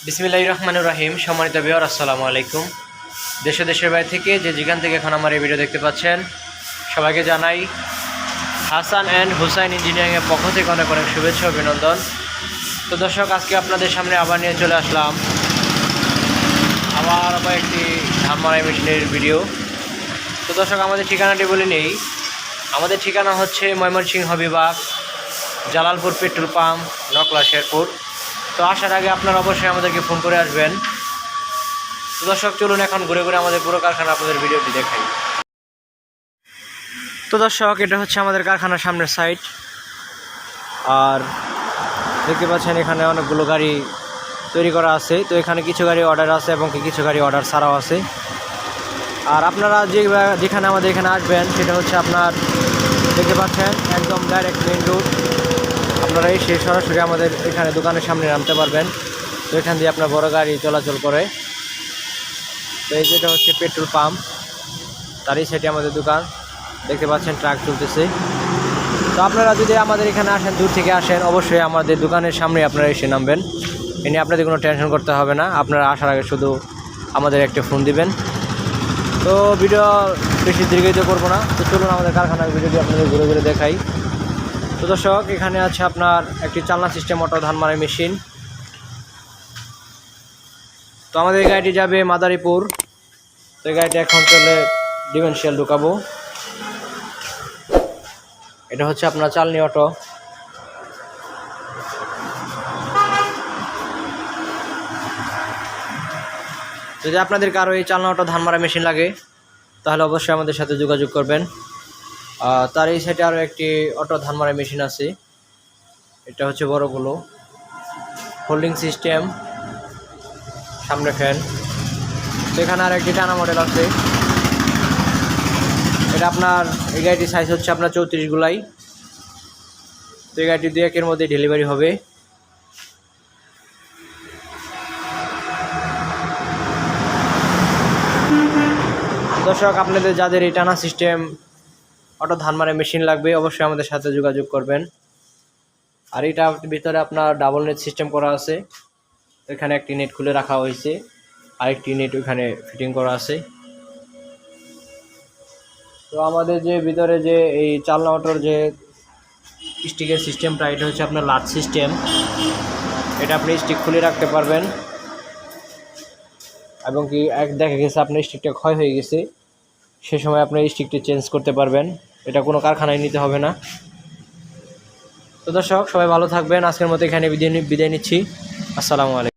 বিসমিল্লাহির রহমানির রহিম। সম্মানিত ভিউয়ার, আসসালামু আলাইকুম। দেশের বাইরে থেকে যেখান থেকে এখন আমার এই ভিডিও দেখতে পাচ্ছেন, সবাইকে জানাই হাসান অ্যান্ড হুসাইন ইঞ্জিনিয়ারিংয়ের পক্ষ থেকে অনেক অনেক শুভেচ্ছা অভিনন্দন। তো দর্শক, আজকে আপনাদের সামনে আবার নিয়ে চলে আসলাম আবার একটি ধান মারাই মেশিনের ভিডিও। তো দর্শক, আমাদের ঠিকানাটি বলে নেই। আমাদের ঠিকানা হচ্ছে ময়মনসিংহ বিভাগ, জালালপুর পেট্রোল পাম্প, নকলা শেরপুর। তো আসার আগে আপনারা অবশ্যই আমাদেরকে ফোন করে আসবেন। তো দর্শক, চলুন এখন ঘুরে ঘুরে আমাদের পুরো কারখানা আপনাদের ভিডিওটি দেখাই। তো দর্শক, এটা হচ্ছে আমাদের কারখানার সামনের সাইড। আর দেখতে পাচ্ছেন এখানে অনেকগুলো গাড়ি তৈরি করা আছে। তো এখানে কিছু গাড়ি অর্ডার আছে এবং কিছু গাড়ি অর্ডার ছাড়াও আছে। আর আপনারা যেখানে আমাদের এখানে আসবেন সেটা হচ্ছে আপনার দেখতে পাচ্ছেন একদম ডাইরেক্ট মেইন রোড। আপনারা এসে সরাসরি আমাদের এখানে দোকানের সামনে নামতে পারবেন। তো এখান দিয়ে আপনার বড় গাড়ি চলাচল করে। তো এই যেটা হচ্ছে পেট্রোল পাম্প, তারই সাইডে আমাদের দোকান। দেখতে পাচ্ছেন ট্রাক চলতেছে। তো আপনারা যদি আমাদের এখানে আসেন, দূর থেকে আসেন, অবশ্যই আমাদের দোকানের সামনে আপনারা এসে নামবেন। এ নিয়ে আপনাদের কোনো টেনশন করতে হবে না। আপনারা আসার আগে শুধু আমাদের একটা ফোন দিবেন। তো ভিডিও বেশি দীর্ঘায়িত করবো না। তো চলুন আমাদের কারখানার ভিডিওটি আপনাদের ঘুরে ঘুরে দেখাই। তো দর্শক, এখানে আছে আপনার একটি চালনা সিস্টেম অটো ধান মারাই মেশিন। তো আমাদের এই গাড়িটি যাবে মাদারীপুর। তো এই গাড়িটি এখন চলে ডিমেনশিয়াল ঢুকাবো। এটা হচ্ছে আপনার চালনি অটো। যদি আপনাদের কারো এই চালনা অটো ধান মারা মেশিন লাগে, তাহলে অবশ্যই আমাদের সাথে যোগাযোগ করবেন। তার এই সাইডে আরও একটি অটো ধান মারা মেশিন আছে। এটা হচ্ছে বড়গুলো, হোল্ডিং সিস্টেম, সামনে ফ্যান। তো এখানে আর একটি টানা মডেল আছে। এটা আপনার এই গাড়িটির সাইজ হচ্ছে আপনার 34 গুলাই। তো এই গাড়িটি 2 একের মধ্যে ডেলিভারি হবে। দর্শক, আপনাদের যাদের এই টানা সিস্টেম অটো ধান মারা মেশিন লাগবে, অবশ্যই আমাদের সাথে যোগাযোগ করবেন। আর এটার ভিতরে আপনার ডাবল নেট সিস্টেম করা আছে। এখানে একটি নেট খুলে রাখা হয়েছে, আরেকটি নেট ওইখানে ফিটিং করা আছে। তো আমাদের যে ভিতরে যে এই চালনা অটোর যে স্টিকের সিস্টেমটা, এটা হচ্ছে আপনার লাট সিস্টেম। এটা আপনি স্টিক খুলে রাখতে পারবেন, এবং কি দেখা গেছে আপনার স্টিকটা ক্ষয় হয়ে গেছে, সে সময় আপনার স্টিকটি চেঞ্জ করতে পারবেন। এটা কোনো কারখানায় নিতে হবে না। তো দর্শক, সবাই ভালো থাকবেন। আজকের মতো এখানে বিদায় নিচ্ছি। আসসালামু আলাইকুম।